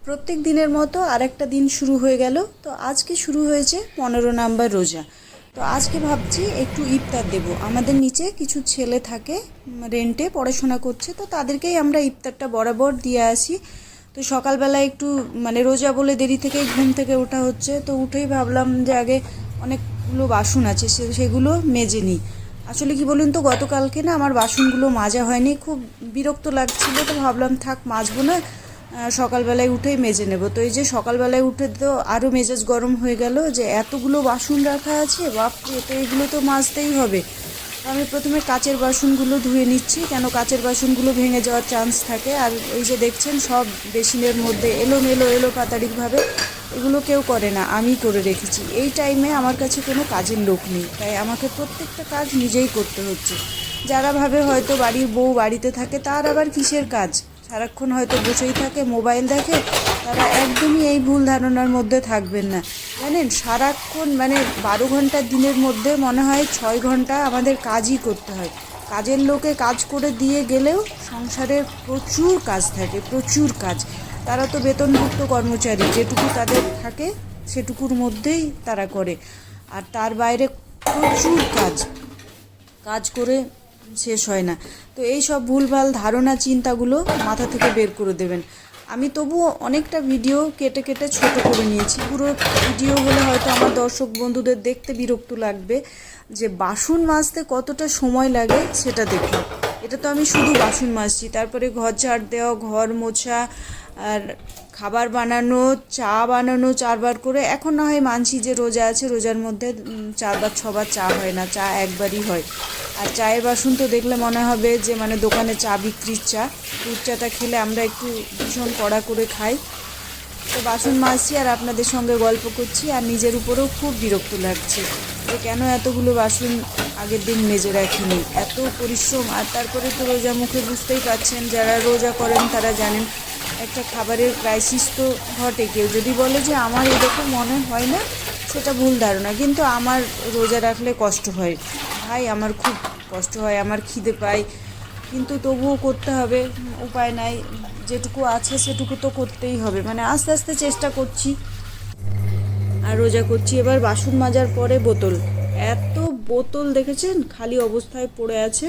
প্রত্যেক দিনের মতো আরেকটা দিন শুরু হয়ে গেল। তো আজকে শুরু হয়েছে 15 নাম্বার রোজা। তো আজকে ভাবছি একটু ইফতার দেব। আমাদের নিচে কিছু ছেলে থাকে, রেন্টে পড়াশোনা করছে, তো তাদেরকেই আমরা ইফতারটা বরাবর দিয়ে আসি। তো সকালবেলা একটু রোজা বলে দেরি থেকেই ঘুম থেকে ওঠা হচ্ছে, তো উঠেই ভাবলাম যে আগে অনেকগুলো বাসন আছে সেগুলো মেজে নিই। আসলে কি বলুন তো, গতকালকে না আমার বাসনগুলো মাজা হয়নি, খুব বিরক্ত লাগছিল, তো ভাবলাম থাক মাজবো না, সকালবেলায় উঠেই মেজে নেব। তো এই যে সকালবেলায় উঠে তো আরও মেজাজ গরম হয়ে গেল যে এতগুলো বাসন রাখা আছে, বাপরে, তো এগুলো তো মাজতেই হবে। তো আমি প্রথমে কাচের বাসনগুলো ধুয়ে নিচ্ছি, কেন কাচের বাসনগুলো ভেঙে যাওয়ার চান্স থাকে। আর এই যে দেখছেন সব বেসিনের মধ্যে এলো পাতাড়িকভাবে, এগুলো কেউ করে না, আমি করে রেখেছি। এই টাইমে আমার কাছে কোনো কাজের লোক নেই, তাই আমাকে প্রত্যেকটা কাজ নিজেই করতে হচ্ছে। যারা ভাবে হয়তো বাড়ির বউ বাড়িতে থাকে, তার আবার কিসের কাজ, সারাক্ষণ হয়তো বসেই থাকে, মোবাইল দেখে, তারা একদমই এই ভুল ধারণার মধ্যে থাকবেন না। জানেন, সারাক্ষণ 12 ঘন্টার দিনের মধ্যে মনে হয় 6 ঘন্টা আমাদের কাজই করতে হয়। কাজের লোকে কাজ করে দিয়ে গেলেও সংসারের প্রচুর কাজ থাকে, প্রচুর কাজ। তারা তো বেতনভুক্ত কর্মচারী, যেটুকু তাদের থাকে সেটুকুর মধ্যেই তারা করে, আর তার বাইরে প্রচুর কাজ করে শেষ হয় না। তো এই সব ভুলভাল ধারণা চিন্তাগুলো মাথা থেকে বের করে দেবেন। আমি তবুও অনেকটা ভিডিও কেটে কেটে ছোট করে নিয়েছি। পুরো ভিডিও হলে হয়তো আমার দর্শক বন্ধুদের দেখতে বিরক্ত লাগবে, যে বাসন মাজতে কতটা সময় লাগে সেটা দেখুন। এটা তো আমি শুধু বাসন মাজছি, তারপরে ঘর ঝাড় দেওয়া, ঘর মোছা, আর খাবার বানানো, চা বানানো 4বার করে। এখন না হয় মানছি যে রোজা আছে, রোজার মধ্যে 4বার 6বার চা হয় না, চা একবারই হয়। আর চায়ের বাসন তো দেখলে মনে হবে যে দোকানে চা বিক্রির চা। দুধ চাটা খেলে আমরা একটু ভীষণ কড়া করে খাই। তো বাসন মাজছি আর আপনাদের সঙ্গে গল্প করছি, আর নিজের উপরেও খুব বিরক্ত লাগছে যে কেন এতগুলো বাসন আগের দিন মেজে রাখিনি, এত পরিশ্রম। আর তারপরে তো রোজা মুখে বুঝতেই পারছেন, যারা রোজা করেন তারা জানেন একটা খাবারের ক্রাইসিস তো ঘটে। কেউ যদি বলে যে আমার এরকম মনে হয় না, সেটা ভুল ধারণা। কিন্তু আমার রোজা রাখলে কষ্ট হয় ভাই, আমার খুব কষ্ট হয়, আমার খিদে পায়, কিন্তু তবুও করতে হবে, উপায় নাই। যেটুকু আছে সেটুকু তো করতেই হবে, আস্তে আস্তে চেষ্টা করছি আর রোজা করছি। এবার বাসন মাজার পরে বোতল, এত বোতল দেখেছেন খালি অবস্থায় পড়ে আছে,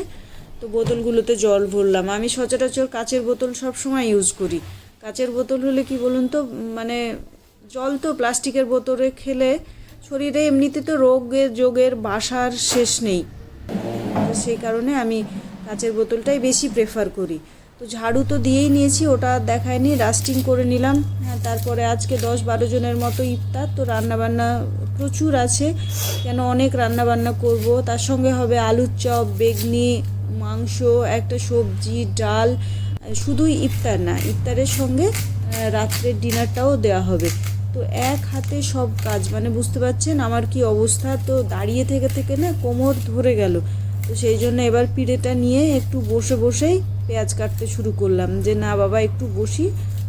তো বোতলগুলোতে জল ভরলাম। আমি সচরাচর কাচের বোতল সব সময় ইউজ করি। কাচের বোতল হলে কি বলুন তো, জল তো প্লাস্টিকের বোতলে খেলে শরীরে এমনিতে তো যোগের বাসার শেষ নেই, তো সেই কারণে আমি কাচের বোতলটাই বেশি প্রেফার করি। তো ঝাড়ু তো দিয়েই নিয়েছি, ওটা দেখায়নি, ডাস্টিং করে নিলাম। তারপরে আজকে 10-12 জনের মতো ইফতার, তো রান্নাবান্না প্রচুর আছে, কেন অনেক রান্নাবান্না করব। তার সঙ্গে হবে আলুর চপ, বেগনি, মাংস, একটা সবজি, ডাল। শুধুই ইফতার না, ইফতারের সঙ্গে রাত্রের ডিনারটাও দেওয়া হবে। তো এক হাতে সব কাজ, বুঝতে পারছেন আমার কি অবস্থা। তো দাঁড়িয়ে থেকে থেকে না কোমর ধরে গেল। তো সেই জন্য এবার পিঁড়েটা নিয়ে একটু বসেই পেঁয়াজ কাটতে শুরু করলাম, যে না বাবা একটু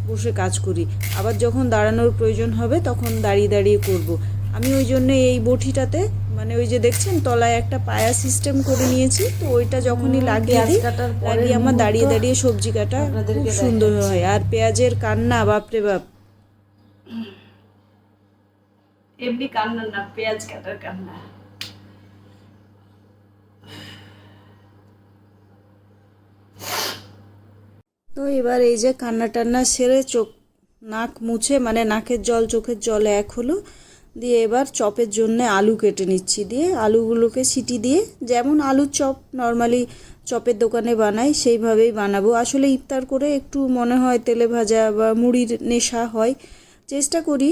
বসে কাজ করি, আবার যখন দাঁড়ানোর প্রয়োজন হবে তখন দাঁড়িয়ে করব। আমি ওই জন্য এই বটিটাতে ওই যে দেখছেন তলায় একটা পায়া সিস্টেম করে নিয়েছি, তো ওইটা যখনই লাগিয়ে আমার দাঁড়িয়ে সবজি কাটা খুব সুন্দর হয়। আর পেঁয়াজের কান্না, বাপরে বাপ, এমনি কান্না না, পেঁয়াজ কাটার কান্না। তো এবার এই যে কান্না টান্না সেরে নাক মুছে, নাকের জল চোখের জল এক হলো, দিয়ে এবার চপের জন্য আলু কেটে নিচ্ছি। দিয়ে আলুগুলোকে সিটি দিয়ে, যেমন আলুর চপ নর্মালি চপের দোকানে বানাই সেইভাবেই বানাবো। আসলে ইফতার করে একটু মনে হয় তেলে ভাজা বা মুড়ির নেশা হয়, চেষ্টা করি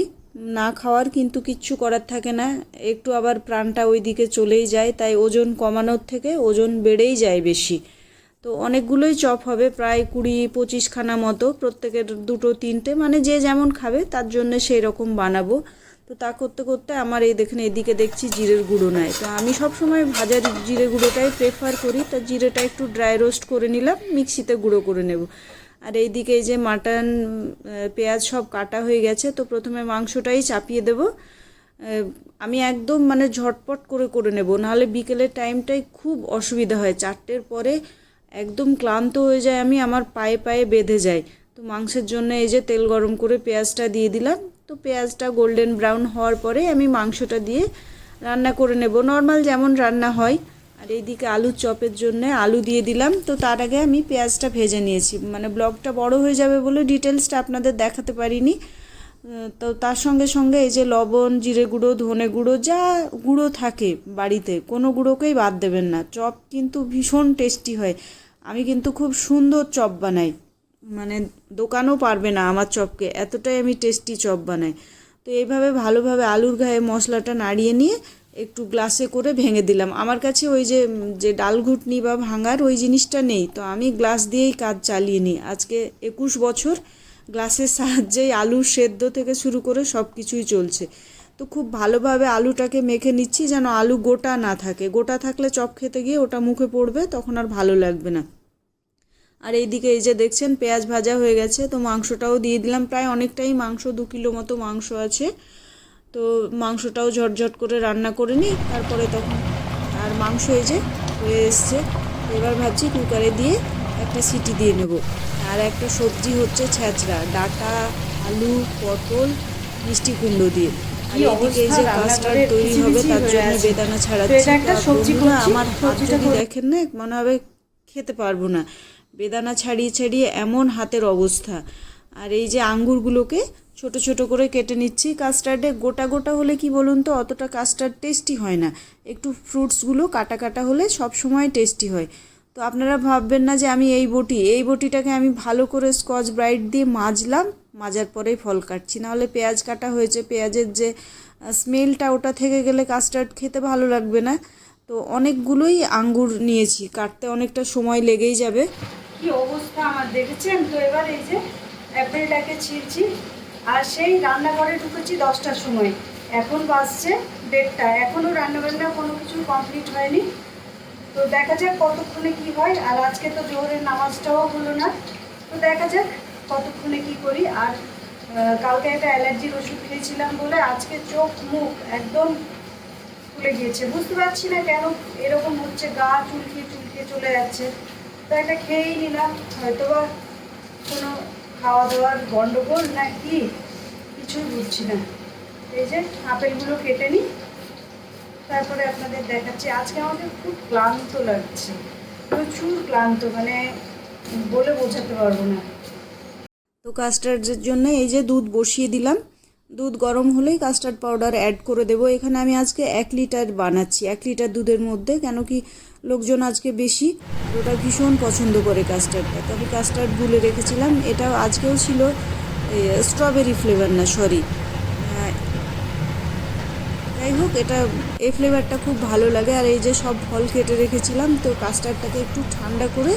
না খাওয়ার, কিন্তু কিচ্ছু করার থাকে না, একটু আবার প্রাণটা ওই দিকে চলেই যায়, তাই ওজন কমানোর থেকে ওজন বেড়েই যায় বেশি। তো অনেকগুলোই চপ হবে, প্রায় 20-25 খানা মতো, প্রত্যেকের 2-3টে, যে যেমন খাবে তার জন্য সেই রকম বানাবো। তো তা করতে করতে আমার এই দেখেন এদিকে দেখছি জিরের গুঁড়ো নাই, তো আমি সব সময় ভাজা জিরে গুঁড়োটাই প্রেফার করি। তা জিরেটা একটু ড্রাই রোস্ট করে নিলাম, মিক্সিতে গুঁড়ো করে নেব। আর এইদিকে এই যে মাটন, পেঁয়াজ সব কাটা হয়ে গেছে, তো প্রথমে মাংসটাই চাপিয়ে দেব। আমি একদম ঝটপট করে নেব, নাহলে বিকেলের টাইমটাই খুব অসুবিধা হয়, 4টের পরে একদম ক্লান্ত হয়ে যায় আমি, আমার পায়ে বেঁধে যায়। তো মাংসের জন্য এই যে তেল গরম করে পেঁয়াজটা দিয়ে দিলাম। তো পেঁয়াজটা গোল্ডেন ব্রাউন হওয়ার পরে আমি মাংসটা দিয়ে রান্না করে নেব, নর্মাল যেমন রান্না হয়। আর এইদিকে আলুর চপের জন্য আলু দিয়ে দিলাম। তো তার আগে আমি পেঁয়াজটা ভেজে নিয়েছি, মানে ব্লগটা বড় হয়ে যাবে বলে ডিটেলসটা আপনাদের দেখাতে পারিনি। তো তার সঙ্গে সঙ্গে এই যে লবণ, জিরে গুঁড়ো, ধনে গুঁড়ো, যা গুঁড়ো থাকে বাড়িতে কোনো গুঁড়োকেই বাদ দেবেন না। চপ কিন্তু ভীষণ টেস্টি হয়। আমি কিন্তু খুব সুন্দর চপ বানাই, মানে দোকানও পারবে না আমার চপকে, এতটাই আমি টেস্টি চপ বানাই। তো এইভাবে ভালোভাবে আলুর গায়ে মশলাটা নাড়িয়ে নিয়ে একটু গ্লাসে করে ভেঙে দিলাম। আমার কাছে ওই যে ডাল ঘুটনি বা ভাঙার ওই জিনিসটা নেই, তো আমি গ্লাস দিয়েই কাজ চালিয়ে নিই। আজকে 21 বছর গ্লাসের সাহায্যেই আলু সেদ্ধ থেকে শুরু করে সব কিছুই চলছে। তো খুব ভালোভাবে আলুটাকে মেখে নিচ্ছি যেন আলু গোটা না থাকে। গোটা থাকলে চপ খেতে গিয়ে ওটা মুখে পড়বে, তখন আর ভালো লাগবে না। আর এইদিকে এই যে দেখছেন পেঁয়াজ ভাজা হয়ে গেছে। তো মাংসটাও দিয়ে দিলাম, প্রায় অনেকটাই মাংস, 2 কিলো মতো মাংস আছে। তো মাংসটাও ঝটঝট করে রান্না করে নিই তারপরে তখন। আর মাংস এই যে হয়ে এসছে। এবার ভাবছি কুকারে দিয়ে একটা সিটি দিয়ে নেব। আর একটা সবজি হচ্ছে ছ্যাঁচড়া, ডাঁটা, আলু, পটল, মিষ্টি কুমড়ো দিয়ে। আর এইদিকে এই যে কাস্টার্ড তৈরি হবে তার জন্য বেদানা ছাড়াচ্ছি। বন্ধুরা আমার হাত যদি দেখেন না মনে হবে খেতে পারবো না, বেদানা ছাড়িয়ে ছাড়িয়ে এমন হাতের অবস্থা। আর এই যে আঙ্গুরগুলোকে ছোট ছোট করে কেটে নিচ্ছি। কাস্টার্ডে গোটা গোটা হলে কি বলুন তো অতটা কাস্টার্ড টেস্টি হয় না, একটু ফ্রুটসগুলো কাটা কাটা হলে সব সময় টেস্টি হয়। তো আপনারা ভাববেন না যে আমি এই বটিটাকে আমি ভালো করে স্কচ ব্রাইট দিয়ে মাজলাম, মাজার পরেই ফল কাটছি, নাহলে পেঁয়াজ কাটা হয়েছে, পেঁয়াজের যে স্মেলটা ওটা থেকে গেলে কাস্টার্ড খেতে ভালো লাগবে না। তো অনেকগুলোই আঙ্গুর নিয়েছি, কাটতে অনেকটা সময় লেগেই যাবে। কি অবস্থা আমার দেখেছেন? তো এবার এই যে অ্যাপেলটাকে ছিঁড়ছি, আর সেই রান্নাঘরে ঢুকেছি 10টার সময়, এখন বাজছে 1:30, এখনও রান্নাবান্না কোনো কিছু কমপ্লিট হয়নি। তো দেখা যাক কতক্ষণে কি হয়। আর আজকে তো জোহরের নামাজটাও হলো না, তো দেখা যাক কতক্ষণে কি করি। আর কালকে একটা অ্যালার্জির ওষুধ খেয়েছিলাম বলে আজকে চোখ মুখ একদম ফুলে গিয়েছে, বুঝতে পারছি না কেন এরকম হচ্ছে, গা চুলকিয়ে চুলকিয়ে চলে যাচ্ছে। তো একটা খেয়েই নিলাম, হয়তো বা কোনো খাওয়া দাওয়ার গন্ডগোল না কি কিছুই বুঝছি না। এই যে আপেলগুলো কেটে নিই, তারপরে আপনাদের দেখাচ্ছি। আজকে আমাকে খুব ক্লান্ত লাগছে, প্রচুর ক্লান্ত, মানে বলে বোঝাতে পারবো না। তো কাস্টার্ডের জন্য এই যে দুধ বসিয়ে দিলাম। দুধ গরম হলেই কাস্টার্ড পাউডার অ্যাড করে দেবো। এখানে আমি আজকে 1 লিটার বানাচ্ছি, 1 লিটার দুধের মধ্যে, কেন কি লোকজন আজকে বেশি, ওটা ভীষণ পছন্দ করে কাস্টার্ডটা। তো আমি কাস্টার্ড গুলে রেখেছিলাম, এটাও আজকেও ছিল স্ট্রবেরি ফ্লেভার, না সরি, যাই হোক এটা এই ফ্লেভারটা খুব ভালো লাগে। আর এই যে সব ফল কেটে রেখেছিলাম, তো কাস্টার্ডটাকে একটু ঠান্ডা করে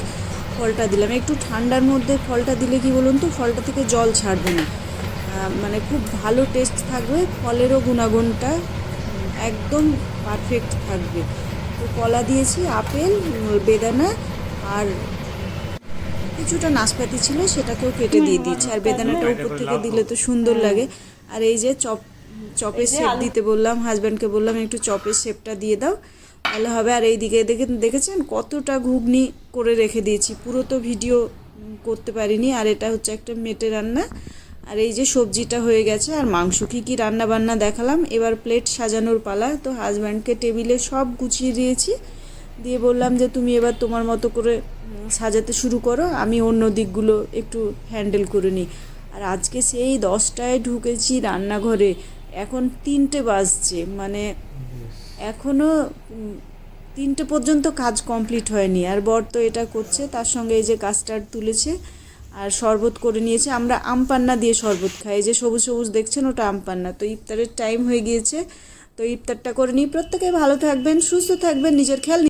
ফলটা দিলাম। একটু ঠান্ডার মধ্যে ফলটা দিলে কি বলুন তো ফলটা থেকে জল ছাড়বে না, মানে খুব ভালো টেস্ট থাকবে, ফলেরও গুণাগুণটা একদম পারফেক্ট থাকবে। তো কলা দিয়েছি, আপেল, বেদানা, আর কিছুটা নাশপাতি ছিল সেটাকেও কেটে দিয়ে দিয়েছি। আর বেদানাটা উপর থেকে দিলে তো সুন্দর লাগে। আর এই যে চপের শেপ দিতে বললাম হাজব্যান্ডকে, বললাম একটু চপের শেপটা দিয়ে দাও তাহলে হবে। আর এইদিকে দেখেছেন কতটা ঘুগনি করে রেখে দিয়েছি, পুরো তো ভিডিও করতে পারিনি। আর এটা হচ্ছে একটা মেটে রান্না। আর এই যে সবজিটা হয়ে গেছে, আর মাংস কী রান্না বান্না দেখালাম। এবার প্লেট সাজানোর পালা। তো হাজব্যান্ডকে টেবিলে সব গুছিয়ে দিয়েছি, দিয়ে বললাম যে তুমি এবার তোমার মতো করে সাজাতে শুরু করো, আমি অন্য দিকগুলো একটু হ্যান্ডেল করে নিই। আর আজকে সেই 10টায় ঢুকেছি রান্নাঘরে, এখন 3টে বাজছে, মানে এখনও 3টে পর্যন্ত কাজ কমপ্লিট হয়নি। আর বর তো এটা করছে, তার সঙ্গে এই যে কাস্টার্ড তুলেছে আর শরবত করে নিয়েছে। আমরা আম পান্না দিয়ে শরবত খাই, এই যে সবুজ সবুজ দেখছেন ওটা আম পান্না। তো ইফতারের টাইম হয়ে গিয়েছে, তো ইফতারটা করে নিই। প্রত্যেকে ভালো থাকবেন, সুস্থ থাকবেন, নিজের খেয়াল